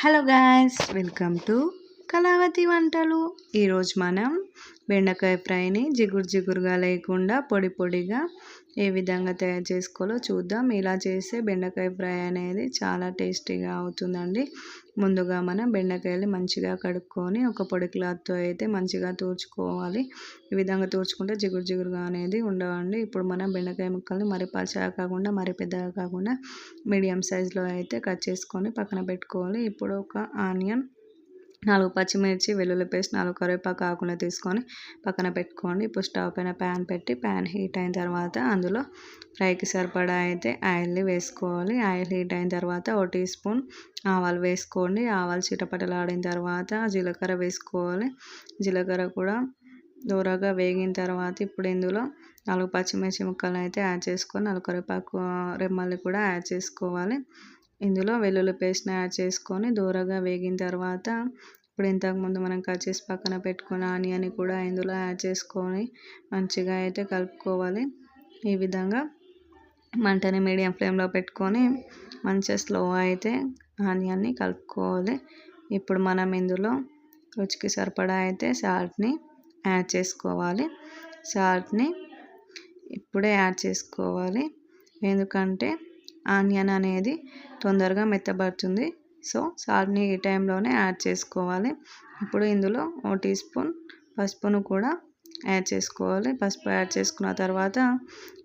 Hello guys, welcome to Kalavathi వంటలు. ఈరోజు మనం బెండకాయ ఫ్రైని జిగురుగా లేకుండా పొడి పొడిగా ఏ విధంగా తయారు చేసుకోవాలో చూద్దాం. ఇలా చేస్తే బెండకాయ ఫ్రై అనేది చాలా టేస్టీగా అవుతుందండి. ముందుగా మనం బెండకాయలు మంచిగా కడుక్కొని ఒక పొడి క్లాత్తో అయితే మంచిగా తూర్చుకోవాలి. ఈ విధంగా తూర్చుకుంటే జిగురుగా అనేది ఉండవండి. ఇప్పుడు మనం బెండకాయ ముక్కల్ని మరి పలుచగా కాకుండా మరి పెద్దగా కాకుండా మీడియం సైజులో అయితే కట్ చేసుకొని పక్కన పెట్టుకోవాలి. ఇప్పుడు ఒక ఆనియన్, 4 పచ్చిమిర్చి, వెల్లుల్లి పేస్ట్, 4 కరివేపాకు ఆకులు తీసుకొని పక్కన పెట్టుకోండి. ఇప్పుడు స్టవ్ పైన ప్యాన్ పెట్టి ప్యాన్ హీట్ అయిన తర్వాత అందులో ఫ్రైకి సరిపడా అయితే ఆయిల్ని వేసుకోవాలి. ఆయిల్ హీట్ అయిన తర్వాత 1 టీ స్పూన్ ఆవాలు వేసుకోండి. ఆవాలు చిటపటలాడిన తర్వాత జీలకర్ర వేసుకోవాలి. జీలకర్ర కూడా దూరగా వేగిన తర్వాత ఇప్పుడు ఇందులో 4 పచ్చిమిర్చి ముక్కలను అయితే యాడ్ చేసుకొని 4 కరివేపాకు రెమ్మల్ని కూడా యాడ్ చేసుకోవాలి. ఇందులో వెల్లుల్లి పేస్ట్ని యాడ్ చేసుకొని దూరగా వేగిన తర్వాత ఇప్పుడు ఇంతకుముందు మనం కట్ చేసి పక్కన పెట్టుకున్న ఆనియన్ కూడా ఇందులో యాడ్ చేసుకొని మంచిగా అయితే కలుపుకోవాలి. ఈ విధంగా మంటని మీడియం ఫ్లేమ్లో పెట్టుకొని మంచిగా స్లో అయితే ఆనియన్ని కలుపుకోవాలి. ఇప్పుడు మనం ఇందులో రుచికి సరిపడా అయితే సాల్ట్ని యాడ్ చేసుకోవాలి. సాల్ట్ని ఇప్పుడే యాడ్ చేసుకోవాలి, ఎందుకంటే ఆనియన్ అనేది తొందరగా మెత్తబడుతుంది. సో సాల్ట్ని ఈ టైంలోనే యాడ్ చేసుకోవాలి. ఇప్పుడు ఇందులో 1 టీ స్పూన్ పసుపును కూడా యాడ్ చేసుకోవాలి. పసుపు యాడ్ చేసుకున్న తర్వాత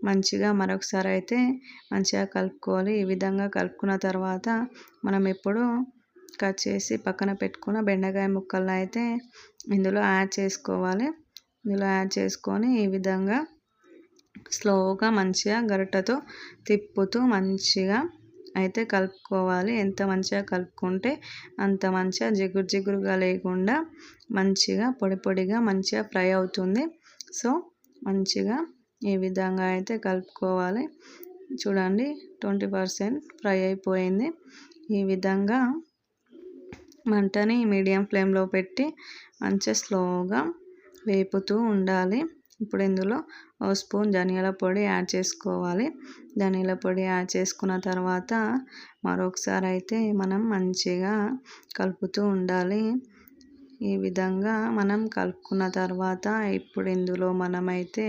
మంచిగా మరొకసారి అయితే మంచిగా కలుపుకోవాలి. ఈ విధంగా కలుపుకున్న తర్వాత మనం ఇప్పుడు కట్ చేసి పక్కన పెట్టుకున్న బెండకాయ ముక్కలను అయితే ఇందులో యాడ్ చేసుకోవాలి. ఇందులో యాడ్ చేసుకొని ఈ విధంగా స్లోగా మంచిగా గరిటెతో తిప్పుతూ మంచిగా అయితే కలుపుకోవాలి. ఎంత మంచిగా కలుపుకుంటే అంత మంచిగా జిగురుగా లేకుండా మంచిగా పొడిగా మంచిగా ఫ్రై అవుతుంది. సో మంచిగా ఈ విధంగా అయితే కలుపుకోవాలి. చూడండి, 20% ఫ్రై అయిపోయింది. ఈ విధంగా మంటని మీడియం ఫ్లేమ్లో పెట్టి మంచిగా స్లోగా వేపుతూ ఉండాలి. ఇప్పుడు ఇందులో 1 స్పూన్ ధనియాల పొడి యాడ్ చేసుకోవాలి. ధనియాల పొడి యాడ్ చేసుకున్న తర్వాత మరొకసారి అయితే మనం మంచిగా కలుపుతూ ఉండాలి. ఈ విధంగా మనం కలుపుకున్న తర్వాత ఇప్పుడు ఇందులో మనమైతే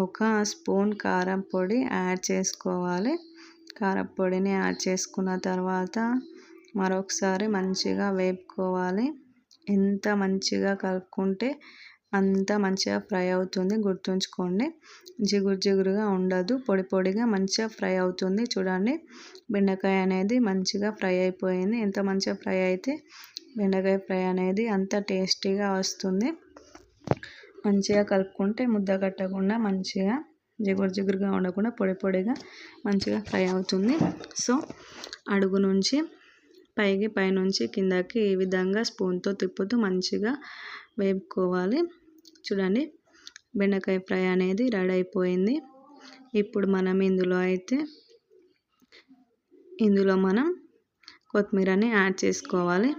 1 స్పూన్ కారం పొడి యాడ్ చేసుకోవాలి. కారం పొడిని యాడ్ చేసుకున్న తర్వాత మరొకసారి మంచిగా వేపుకోవాలి. ఎంత మంచిగా కలుపుకుంటే అంత మంచిగా ఫ్రై అవుతుంది. గుర్తుంచుకోండి, జిగురుగా ఉండదు, పొడిగా మంచిగా ఫ్రై అవుతుంది. చూడండి, బెండకాయ అనేది మంచిగా ఫ్రై అయిపోయింది. ఎంత మంచిగా ఫ్రై అయితే బెండకాయ ఫ్రై అనేది అంత టేస్టీగా వస్తుంది. మంచిగా కలుపుకుంటే ముద్ద కట్టకుండా మంచిగా జిగురుగా ఉండకుండా పొడిగా మంచిగా ఫ్రై అవుతుంది. సో అడుగు నుంచి పైకి, పైనుంచి కిందకి ఈ విధంగా స్పూన్తో తిప్పుతూ మంచిగా వేపుకోవాలి. చూడండి, బెండకాయ ఫ్రై అనేది రెడీ అయిపోయింది. ఇప్పుడు మనం ఇందులో మనం కొత్తిమీరని యాడ్ చేసుకోవాలి.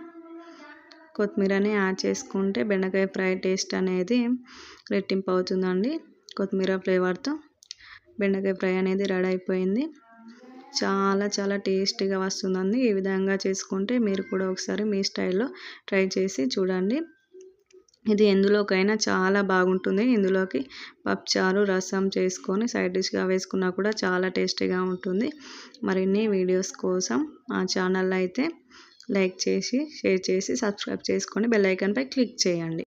కొత్తిమీరని యాడ్ చేసుకుంటే బెండకాయ ఫ్రై టేస్ట్ అనేది రెట్టింపు అవుతుందండి. కొత్తిమీర ఫ్లేవర్తో బెండకాయ ఫ్రై అనేది రెడీ అయిపోయింది. చాలా టేస్టీగా వస్తుందండి. ఈ విధంగా చేసుకుంటే మీరు కూడా ఒకసారి మీ స్టైల్లో ట్రై చేసి చూడండి. ఇది ఎందులోకైనా చాలా బాగుంటుంది. ఇందులోకి పప్పుచారు, రసం చేసుకొని సైడ్ డిష్గా వేసుకున్నా కూడా చాలా టేస్టీగా ఉంటుంది. మరిన్ని వీడియోస్ కోసం మా ఛానల్ అయితే లైక్ చేసి, షేర్ చేసి, సబ్స్క్రైబ్ చేసుకొని బెల్ ఐకాన్పై క్లిక్ చేయండి.